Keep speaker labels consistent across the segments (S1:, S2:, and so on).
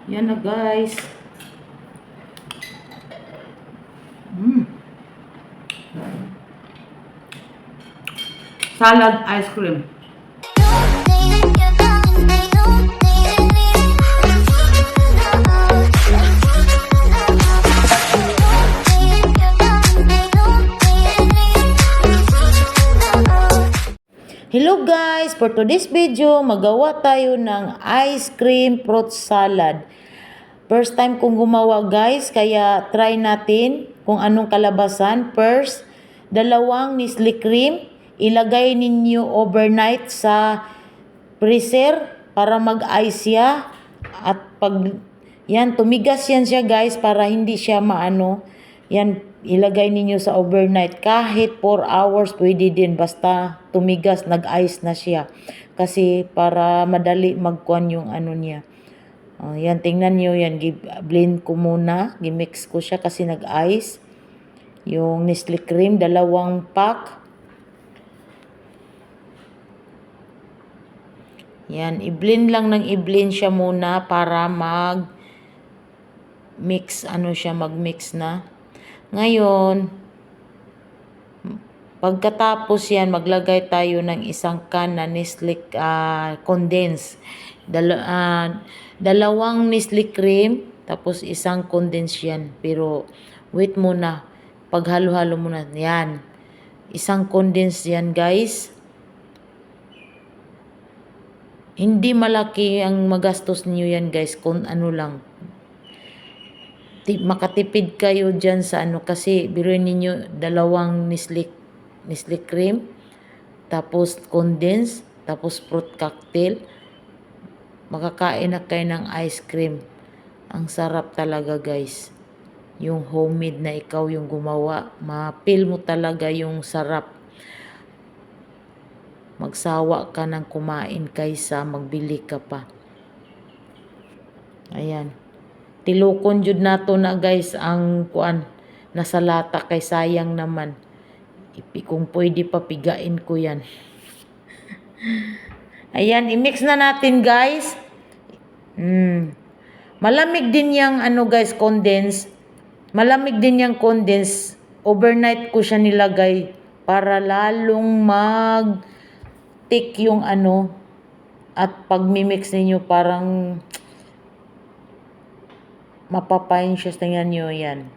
S1: Yan na guys. Mm. Salad ice cream. Hello guys! For today's video, magawa tayo ng ice cream fruit salad. First time kong gumawa guys, kaya try natin kung anong kalabasan. First, 2 Nestle cream. Ilagay ninyo overnight sa freezer para mag-ice siya. At pag yan, tumigas yan siya guys para hindi siya maano. Yan, ilagay ninyo sa overnight. Kahit 4 hours pwede din. Basta tumigas, nag-ice na siya. Kasi para madali magkuhan yung ano niya. Yan, tingnan nyo yan. Blend ko muna. Gimix ko siya kasi nag-ice. Yung Nestle cream, 2 pack. Yan, i-blend lang ng i-blend siya muna para mag-mix, mag-mix na. Ngayon, pagkatapos yan, maglagay tayo ng 1 can na Nestle condense. 2 Nestle cream, tapos 1 condense yan. Pero, wait muna. Paghalo-halo muna. Yan. 1 condense yan, guys. Hindi malaki ang magastos niyo yan guys, kung ano lang. Makatipid kayo dyan sa kasi biruin ninyo 2 Nestle cream, tapos condense, tapos fruit cocktail. Makakain na kayo ng ice cream. Ang sarap talaga guys. Yung homemade na ikaw yung gumawa, ma-feel mo talaga yung sarap. Magsawa ka ng kumain kaysa magbili ka pa. Ayan. Tilukon jud nato na guys ang kuan nasa lata kay sayang naman. Kung pwede pa pigain ko yan. Ayan, i-mix na natin guys. Malamig din yung guys, condense. Malamig din yung condense. Overnight ko siya nilagay para lalong thick yung at pag mimix ninyo parang mapapain siya. Tingnan nyo yan.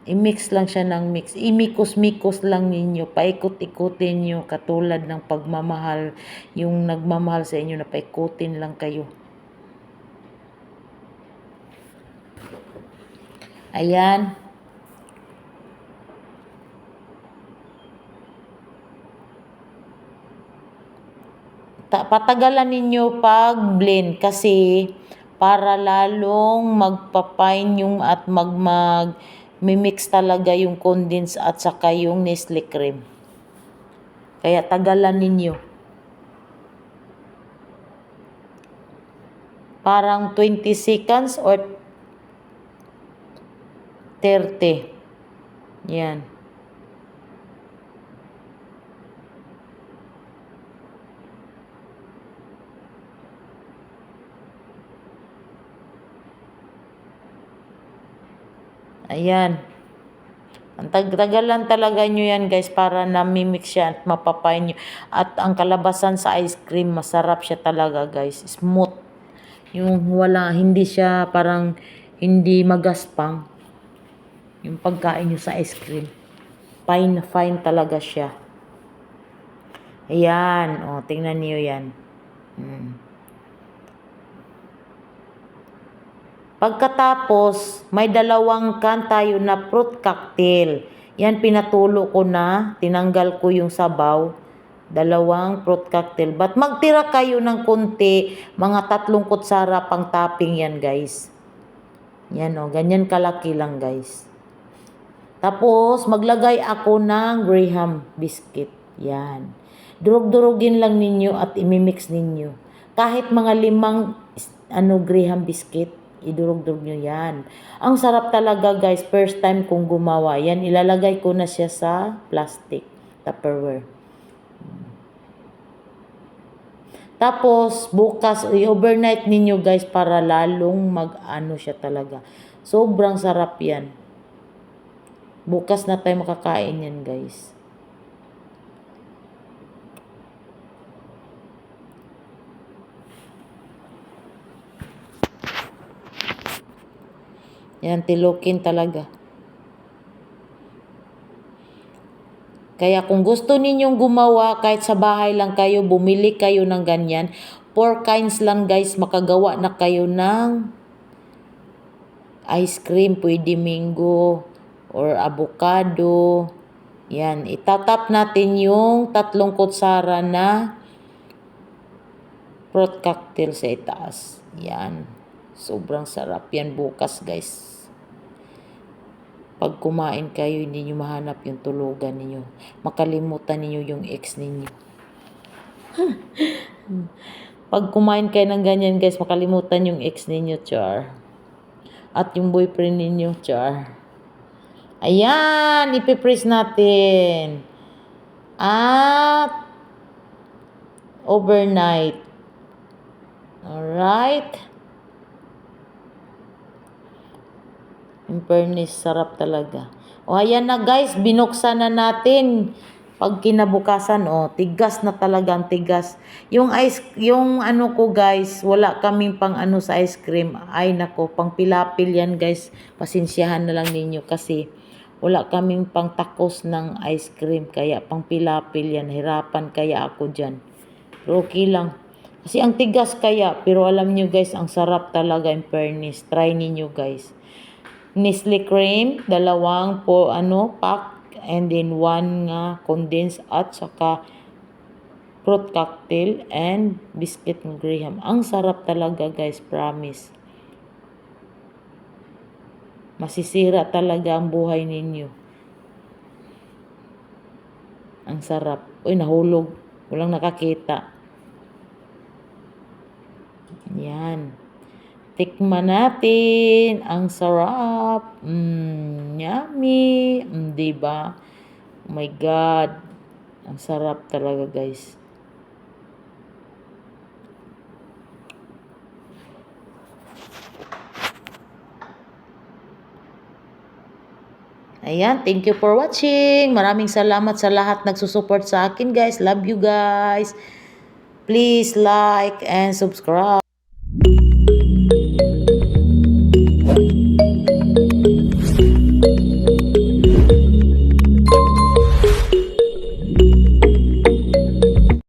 S1: I-mix lang siya ng mix. Imikos-mikos lang ninyo. Paikot-ikutin nyo katulad ng pagmamahal. Yung nagmamahal sa inyo na paikutin lang kayo. Ayan. Patagalan ninyo pag-blend kasi para lalong magpapine yung at mimix talaga yung condense at saka yung Nestle cream. Kaya tagalan ninyo. Parang 20 seconds or 30. Yan. Ayan. Ang tagalan talaga nyo yan guys para namimix siya at mapapain nyo. At ang kalabasan sa ice cream, masarap siya talaga guys. Smooth. Yung hindi siya parang hindi magaspang. Yung pagkain nyo sa ice cream. Fine talaga siya. Ayan. O, tingnan niyo yan. Pagkatapos, may 2 can tayo na fruit cocktail. Yan, pinatulo ko na. Tinanggal ko yung sabaw. 2 fruit cocktail. But magtira kayo ng konti. Mga 3 kutsara pang topping yan, guys. Yan o. Ganyan kalaki lang, guys. Tapos, maglagay ako ng Graham biscuit. Yan. Durug-durugin lang ninyo at imimix ninyo. Kahit mga 5 Graham biscuit, idurog-durog nyo yan. Ang sarap talaga guys, first time kong gumawa. Yan, ilalagay ko na siya sa plastic, Tupperware. Tapos, bukas, i-overnight ninyo guys para lalong mag-ano siya talaga. Sobrang sarap yan. Bukas na tayo makakain yan guys. Yan, tilukin talaga. Kaya kung gusto ninyong gumawa, kahit sa bahay lang kayo, bumili kayo ng ganyan. 4 kinds lang guys, makagawa na kayo ng ice cream. Pwede mango or avocado. Yan, itatap natin yung 3 kutsara na fruit cocktail sa itaas. Yan, sobrang sarap yan bukas guys. Pag kumain kayo, hindi nyo mahanap yung tulugan ninyo. Makalimutan ninyo yung ex ninyo. Pag kumain kayo ng ganyan guys, makalimutan yung ex ninyo, char. At yung boyfriend ninyo, char. Ayan, ipipress natin. At overnight. Alright. In fairness, sarap talaga. O ayan na guys, binuksan na natin. Pag kinabukasan, tigas na talaga ang tigas. Yung ano ko guys, wala kaming pang ano sa ice cream. Ay nako, pang pilapil yan guys. Pasensyahan na lang ninyo kasi wala kaming pang takos ng ice cream. Kaya pang pilapil yan. Hirapan kaya ako dyan. Pero okay lang. Kasi ang tigas kaya, pero alam nyo guys, ang sarap talaga in fairness. Try ninyo guys. Nestle cream, 2 pack, and then 1 nga condensed at saka fruit cocktail and biscuit ng Graham. Ang sarap talaga guys, promise. Masisira talaga ang buhay ninyo. Ang sarap. Uy, nahulog. Walang nakakita. Yan. Tikman natin. Ang sarap. Yummy. Diba? Oh my God. Ang sarap talaga guys. Ayan, thank you for watching. Maraming salamat sa lahat nagsusupport sa akin guys. Love you guys. Please like and subscribe.